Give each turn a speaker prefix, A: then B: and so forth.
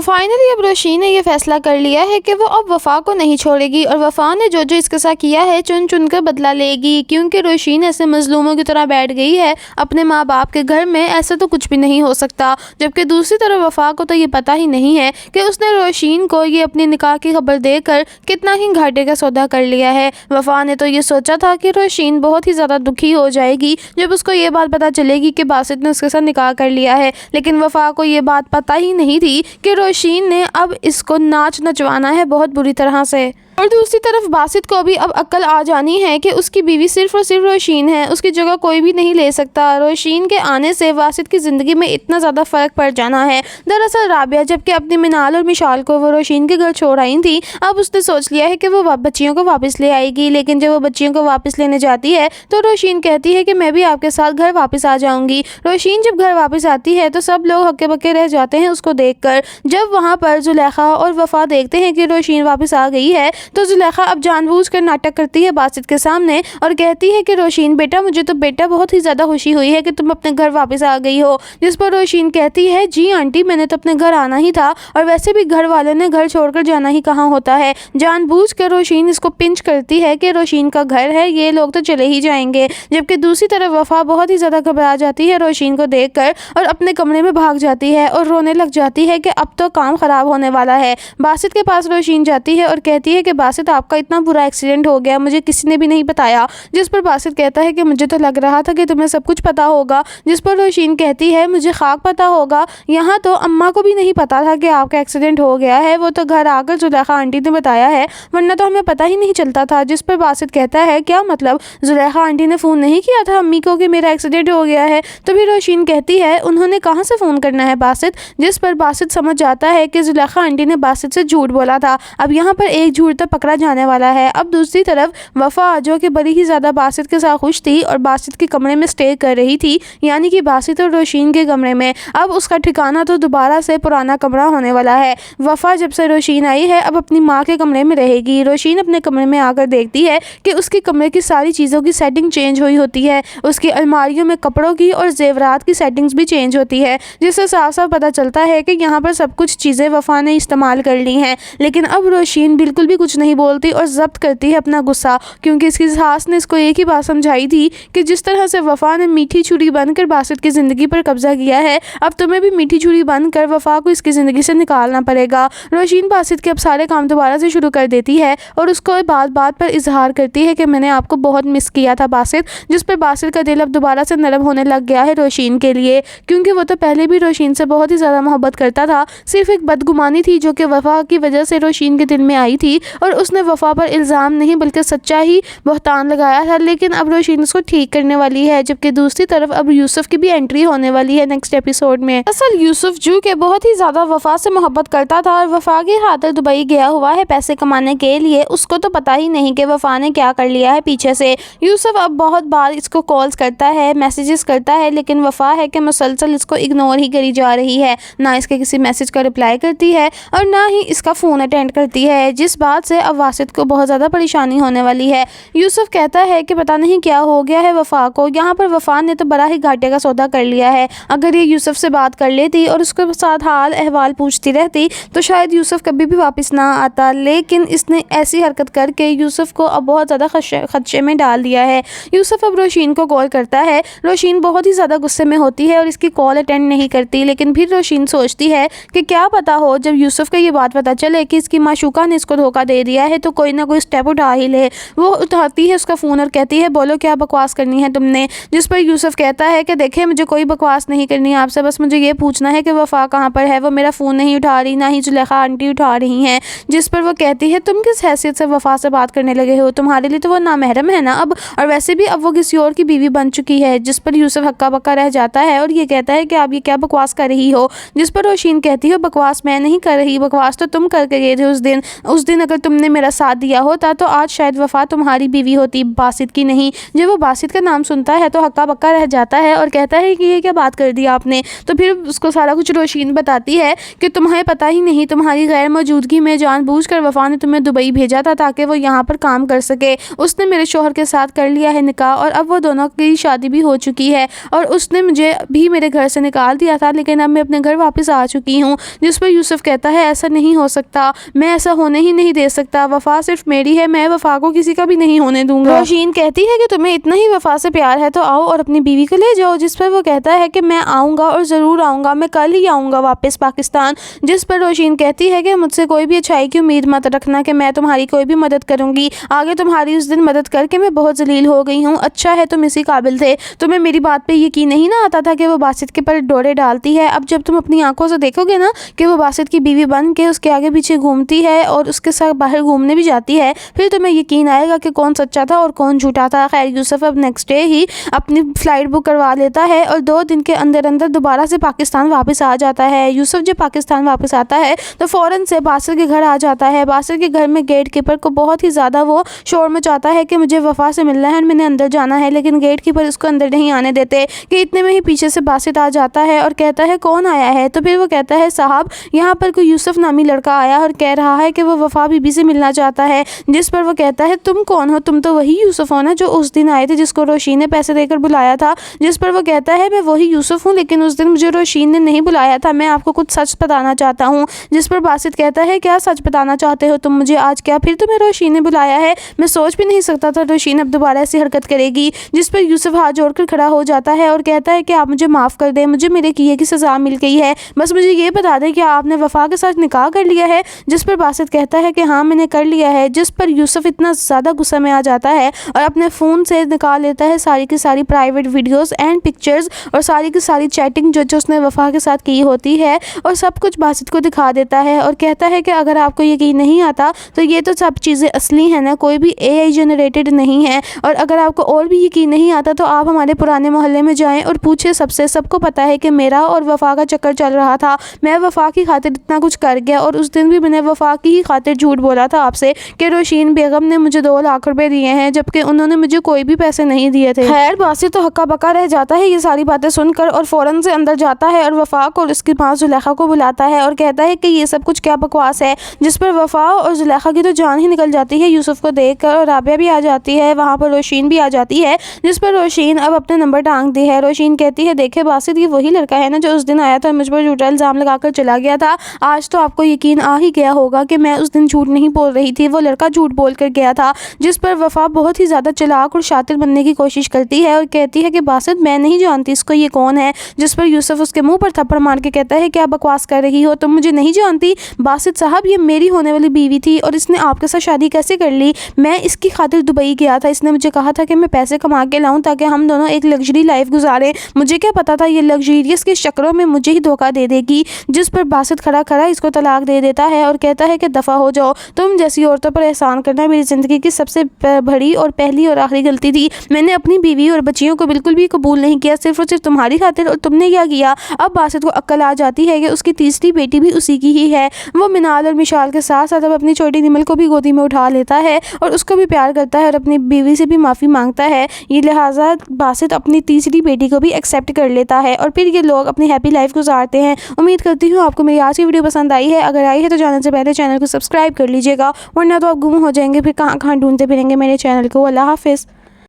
A: Finally अब रोशी ने ये फैसला कर लिया है कि वो अब वफा को नहीं छोड़ेगी और वफा ने जो जो इसके साथ किया है चुन चुन कर बदला लेगी, क्योंकि रोशी ऐसे मजलूमों की तरह बैठ गई है अपने माँ बाप के घर में। ऐसा तो कुछ भी नहीं हो सकता। जबकि दूसरी तरफ वफा को तो ये पता ही नहीं है कि उसने रोशीन को ये अपनी निकाह की खबर देकर कितना ही घाटे का सौदा कर लिया है। वफा ने तो ये सोचा था कि रोशीन बहुत ही ज़्यादा दुखी हो जाएगी जब उसको ये बात पता चलेगी कि बासित ने उसके साथ निकाह कर लिया है, लेकिन वफा को ये बात पता ही नहीं थी कि रोशीन ने अब इसको नाच नचवाना है बहुत बुरी तरह से। और दूसरी तरफ बासित को भी अब अक्ल आ जानी है कि उसकी बीवी सिर्फ और सिर्फ रोशीन है, उसकी जगह कोई भी नहीं ले सकता। रोशीन के आने से बासित की ज़िंदगी में इतना ज़्यादा फ़र्क पड़ जाना है। दरअसल राबिया जबकि अपनी मिनाल और मिशाल को वो रोशीन के घर छोड़ आई थी, अब उसने सोच लिया है कि वो बच्चियों को वापस ले आएगी। लेकिन जब वो बच्चियों को वापस लेने जाती है तो रोशीन कहती है कि मैं भी आपके साथ घर वापस आ जाऊँगी। रोशीन जब घर वापस आती है तो सब लोग हक्के बक्के रह जाते हैं उसको देख कर। जब वहाँ पर जुलेखा और वफा देखते हैं कि रोशीन वापस आ गई है तो जुलेखा अब जानबूझकर नाटक करती है बासित के सामने और कहती है कि रोशीन बेटा, मुझे तो बेटा बहुत ही ज़्यादा खुशी हुई है कि तुम अपने घर वापस आ गई हो। जिस पर रोशीन कहती है जी आंटी, मैंने तो अपने घर आना ही था और वैसे भी घर वालों ने घर छोड़कर जाना ही कहाँ होता है। जानबूझकर रोशीन इसको पिंच करती है कि रोशीन का घर है, ये लोग तो चले ही जाएंगे। जबकि दूसरी तरफ वफा बहुत ही ज़्यादा घबरा जाती है रोशीन को देखकर और अपने कमरे में भाग जाती है और रोने लग जाती है कि अब तो काम ख़राब होने वाला है। बासित के पास रोशीन जाती है और कहती है कि बासित, आपका इतना बुरा एक्सीडेंट हो गया, मुझे किसी ने भी नहीं बताया। जिस पर बासित कहता है कि मुझे तो लग रहा था कि तुम्हें सब कुछ पता होगा। जिस पर रोशीन कहती है मुझे खाक पता होगा, यहाँ तो अम्मा को भी नहीं पता था कि आपका एक्सीडेंट हो गया है, वो तो घर आकर जुलेखा आंटी ने बताया है, वरना तो हमें पता ही नहीं चलता था। जिस पर बासित कहता है क्या मतलब, जुलेखा आंटी ने फ़ोन नहीं किया था अम्मी को कि मेरा एक्सीडेंट हो गया है? तो भी रोशीन कहती है उन्होंने कहाँ से फ़ोन करना है बासित। जिस पर बासित समझ जाता है कि जुलेखा आंटी ने बासित से झूठ बोला था। अब यहाँ पर एक झूठ तो पकड़ा जाने वाला है। अब दूसरी तरफ वफा जो कि बड़ी ही ज़्यादा बासित के साथ खुश थी और बासित के कमरे में स्टे कर रही थी, यानी कि बासित और रोशीन के कमरे में, अब उसका ठिकाना तो दोबारा से पुराना कमरा होने वाला है। वफा जब से रोशीन आई है अब अपनी माँ के कमरे में रहेगी। रोशीन अपने कमरे में आकर देखती है कि उसके कमरे की सारी चीज़ों की सेटिंग चेंज हुई होती है, उसकी अलमारियों में कपड़ों की और जेवरात की सेटिंग्स भी चेंज होती है, जिससे साफ साफ पता चलता है कि यहाँ पर सब कुछ चीज़ें वफा ने इस्तेमाल कर ली हैं। लेकिन अब रोशीन बिल्कुल भी कुछ नहीं बोलती और जब्त करती है अपना गुस्सा, क्योंकि इसकी सास ने इसको एक ही बात समझाई थी कि जिस तरह से वफा ने मीठी छुरी बनकर बासित की ज़िंदगी पर कब्जा किया है, अब तुम्हें भी मीठी छुरी बनकर वफा को इसकी ज़िंदगी से निकालना पड़ेगा। रोशीन बासित के अब सारे काम दोबारा से शुरू कर देती है और उसको बात बात पर इजहार करती है कि मैंने आपको बहुत मिस किया था बासित। जिस पर बासित का दिल अब दोबारा से नरम होने लग गया है रोशीन के लिए, क्योंकि वो तो पहले भी रोशीन से बहुत ही ज़्यादा मोहब्बत करता था। सिर्फ एक बदगुमानी थी जो कि वफा की वजह से रोशीन के दिल में आई थी और उसने वफा पर इल्ज़ाम नहीं बल्कि सच्चा ही बहतान लगाया था। लेकिन अब रोशीन उसको ठीक करने वाली है। जबकि दूसरी तरफ अब यूसुफ की भी एंट्री होने वाली है नेक्स्ट एपिसोड में। असल यूसुफ जो कि बहुत ही ज़्यादा वफा से मोहब्बत करता था और वफा के खातिर दुबई गया हुआ है पैसे कमाने के लिए, उसको तो पता ही नहीं कि वफा ने क्या कर लिया है पीछे से। यूसुफ अब बहुत बार इसको कॉल्स करता है, मैसेजेस करता है, लेकिन वफा है कि मुसलसल इसको इग्नोर ही करी जा रही है, ना इसके किसी मैसेज का रिप्लाई करती है और ना ही इसका फ़ोन अटेंड करती है, जिस बात से अब वासित को बहुत ज़्यादा परेशानी होने वाली है। यूसुफ कहता है कि पता नहीं क्या हो गया है वफा को। यहाँ पर वफा ने तो बड़ा ही घाटे का सौदा कर लिया है। अगर ये यूसुफ से बात कर लेती और उसके साथ हाल अहवाल पूछती रहती तो शायद यूसुफ कभी भी वापस ना आता, लेकिन इसने ऐसी हरकत करके यूसुफ को अब बहुत ज़्यादा खदशे में डाल दिया है। यूसुफ अब रोशीन को कॉल करता है। रोशीन बहुत ही ज़्यादा गुस्से में होती है और इसकी कॉल अटेंड नहीं करती, लेकिन फिर रोशीन सोचती है कि क्या पता हो जब यूसुफ को ये बात पता चले कि इसकी माशूका ने इसको धोखा दे दिया है तो कोई ना कोई स्टेप उठा ही ले। वो उठाती है उसका फ़ोन और कहती है बोलो क्या बकवास करनी है तुमने। जिस पर यूसुफ कहता है कि देखे मुझे कोई बकवास नहीं करनी है आपसे, बस मुझे ये पूछना है कि वफा कहाँ पर है, वो मेरा फ़ोन नहीं उठा रही, ना ही जुलेखा आंटी उठा रही हैं। जिस पर वो कहती है तुम किस हैसियत से वफा से बात करने लगे हो, तुम्हारे लिए तो वो नामहरम है ना अब, और वैसे भी अब वो किसी और की बीवी बन चुकी है। जिस पर यूसुफ हक्का बक्का रह जाता है और ये कहता है कि आप ये क्या बकवास कर रही हो। जिस पर रोशीन कहती है बकवास मैं नहीं कर रही, बकवास तो तुम करके गए थे उस दिन अगर تم نے میرا ساتھ دیا ہوتا تو آج شاید وفا تمہاری بیوی ہوتی، باسط کی نہیں۔ جب وہ باسط کا نام سنتا ہے تو ہکا بکا رہ جاتا ہے اور کہتا ہے کہ یہ کیا بات کر دی آپ نے۔ تو پھر اس کو سارا کچھ روشین بتاتی ہے کہ تمہیں پتہ ہی نہیں، تمہاری غیر موجودگی میں جان بوجھ کر وفا نے تمہیں دبئی بھیجا تھا تاکہ وہ یہاں پر کام کر سکے۔ اس نے میرے شوہر کے ساتھ کر لیا ہے نکاح اور اب وہ دونوں کی شادی بھی ہو چکی ہے، اور اس نے مجھے بھی میرے گھر سے نکال دیا تھا، لیکن اب میں اپنے گھر واپس آ چکی ہوں۔ جس پر یوسف کہتا ہے ایسا نہیں ہو سکتا، میں ایسا ہونے ہی نہیں دے سکتا، وفا صرف میری ہے، میں وفا کو کسی کا بھی نہیں ہونے دوں گا۔ روشین کہتی ہے کہ تمہیں اتنا ہی وفا سے پیار ہے تو آؤ اور اپنی بیوی کو لے جاؤ۔ جس پر وہ کہتا ہے کہ میں آؤں گا اور ضرور آؤں گا، میں کل ہی آؤں گا واپس پاکستان۔ جس پر روشین کہتی ہے کہ مجھ سے کوئی بھی اچھائی کی امید مت رکھنا کہ میں تمہاری کوئی بھی مدد کروں گی، آگے تمہاری اس دن مدد کر کے میں بہت ذلیل ہو گئی ہوں، اچھا ہے تم اسی قابل تھے، تمہیں میری بات پہ یقین نہیں نہ آتا تھا کہ وہ باسط کے پر ڈورے ڈالتی ہے، اب جب تم اپنی آنکھوں سے دیکھو گے نا کہ وہ باسط کی بیوی بن کے اس کے آگے پیچھے گھومتی ہے اور اس کے ساتھ باہر گھومنے بھی جاتی ہے، پھر تمہیں یقین آئے گا کہ کون سچا تھا اور کون جھوٹا تھا۔ خیر یوسف اب نیکسٹ ڈے ہی اپنی فلائٹ بک کروا لیتا ہے اور 2 دن کے اندر اندر دوبارہ سے پاکستان واپس آ جاتا ہے۔ یوسف جب پاکستان واپس آتا ہے تو فوراً سے باسط کے گھر آ جاتا ہے۔ باسط کے گھر میں گیٹ کیپر کو بہت ہی زیادہ وہ شور مچاتا ہے کہ مجھے وفا سے ملنا ہے اور میں نے اندر جانا ہے، لیکن گیٹ کیپر اس کو اندر نہیں آنے دیتے کہ اتنے میں ہی پیچھے سے باسط آ جاتا ہے اور کہتا ہے کون آیا ہے؟ تو پھر وہ کہتا ہے صاحب یہاں پر کوئی یوسف نامی لڑکا آیا اور کہہ رہا ہے کہ وہ وفا بی بی سے ملنا چاہتا ہے۔ جس پر وہ کہتا ہے تم کون ہو؟ تم تو وہی یوسف ہو نا جو اس دن آئے تھے جس کو روشین نے پیسے دے کر بلایا تھا۔ جس پر وہ کہتا ہے میں وہی یوسف ہوں، لیکن اس دن مجھے روشین نے نہیں بلایا تھا، میں آپ کو کچھ سچ بتانا چاہتا ہوں۔ جس پر باسط کہتا ہے کیا سچ بتانا چاہتے ہو تم مجھے؟ آج کیا پھر تمہیں روشین نے بلایا ہے؟ میں سوچ بھی نہیں سکتا تھا روشین اب دوبارہ ایسی حرکت کرے گی۔ جس پر یوسف ہاتھ جوڑ کر کھڑا ہو جاتا ہے اور کہتا ہے کہ آپ مجھے معاف کر دیں، مجھے میرے کیے کی سزا مل گئی ہے، بس مجھے یہ بتا دیں کہ آپ نے وفا کے ساتھ نکاح کر لیا ہے؟ جس پر باسط کہتا ہے کہ ہاں میں نے کر لیا ہے۔ جس پر یوسف اتنا زیادہ غصے میں آ جاتا ہے اور اپنے فون سے نکال لیتا ہے ساری کی ساری پرائیویٹ ویڈیوز اینڈ پکچرز اور ساری کی ساری چیٹنگ جو اس نے وفا کے ساتھ کی ہوتی ہے اور سب کچھ باسط کو دکھا دیتا ہے اور کہتا ہے کہ اگر آپ کو یقین نہیں آتا تو یہ تو سب چیزیں اصلی ہیں نا، کوئی بھی اے آئی جنریٹڈ نہیں ہے، اور اگر آپ کو اور بھی یقین نہیں آتا تو آپ ہمارے پرانے محلے میں جائیں اور پوچھیں سب سے، سب کو پتا ہے کہ میرا اور وفا کا چکر چل رہا تھا، میں وفا کی خاطر اتنا کچھ کر گیا، اور اس دن بھی میں نے وفا کی ہی خاطر جھوٹ بولا تھا آپ سے کہ روشین بیگم نے مجھے 2 لاکھ روپے دیے ہیں جبکہ انہوں نے مجھے کوئی بھی پیسے نہیں دیے تھے۔ خیر باسط تو ہکا بکا رہ جاتا ہے یہ ساری باتیں سن کر اور فوراً سے اندر جاتا ہے اور وفا کو اور اس کی ماں زلیخا کو بلاتا ہے اور کہتا ہے کہ یہ سب کچھ کیا بکواس ہے۔ جس پر وفا اور زلیخا کی تو جان ہی نکل جاتی ہے یوسف کو دیکھ کر، اور رابعہ بھی آ جاتی ہے، وہاں پر روشین بھی آ جاتی ہے۔ جس پر روشین اب اپنے نمبر ٹانگ دی ہے۔ روشین کہتی ہے دیکھے باسط یہ وہی لڑکا ہے نا جو اس دن آیا تھا اور مجھ پر جھوٹا الزام لگا کر چلا گیا تھا، آج تو آپ کو یقین آ ہی گیا ہوگا کہ میں اس دن جھوٹ نہیں بول رہی تھی، وہ لڑکا جھوٹ بول کر گیا تھا۔ جس پر وفا بہت ہی زیادہ چلاک اور شاطر بننے کی کوشش کرتی ہے اور کہتی ہے کہ باسط میں نہیں جانتی اس کو، یہ کون ہے؟ جس پر یوسف اس کے منہ پر تھپڑ مار کے کہتا ہے کیا بکواس کر رہی ہو، تم مجھے نہیں جانتی؟ باسط صاحب یہ میری ہونے والی بیوی تھی اور اس نے آپ کے ساتھ شادی کیسے کر لی؟ میں اس کی خاطر دبئی گیا تھا، اس نے مجھے کہا تھا کہ میں پیسے کما کے لاؤں تاکہ ہم دونوں ایک لگژری لائف گزاریں، مجھے کیا پتا تھا یہ لگژریس کے چکروں میں مجھے ہی دھوکہ دے دے گی۔ جس پر باسط کھڑا کھڑا اس کو طلاق دے دیتا ہے اور کہتا ہے کہ دفع ہو جاؤ، تم جیسی عورتوں پر احسان کرنا میری زندگی کی سب سے بڑی اور پہلی اور آخری غلطی تھی، میں نے اپنی بیوی اور بچیوں کو بالکل بھی قبول نہیں کیا صرف اور صرف تمہاری خاطر، اور تم نے کیا کیا؟ اب باسط کو عقل آ جاتی ہے کہ اس کی تیسری بیٹی بھی اسی کی ہی ہے۔ وہ منال اور مشال کے ساتھ ساتھ اب اپنی چھوٹی نمل کو بھی گودی میں اٹھا لیتا ہے اور اس کو بھی پیار کرتا ہے اور اپنی بیوی سے بھی معافی مانگتا ہے، یہ لہٰذا باسط اپنی تیسری بیٹی کو بھی ایکسیپٹ کر لیتا ہے اور پھر یہ لوگ اپنی ہیپی لائف گزارتے ہیں۔ امید کرتی ہوں آپ کو میری آج کی ویڈیو پسند آئی ہے، اگر آئی ہے تو جانے سے پہلے چینل کو سبسکرائب کر لیجیے گا، ورنہ تو آپ گم ہو جائیں گے، پھر کہاں کہاں ڈھونڈتے پھریں گے میرے چینل کو۔ اللہ حافظ۔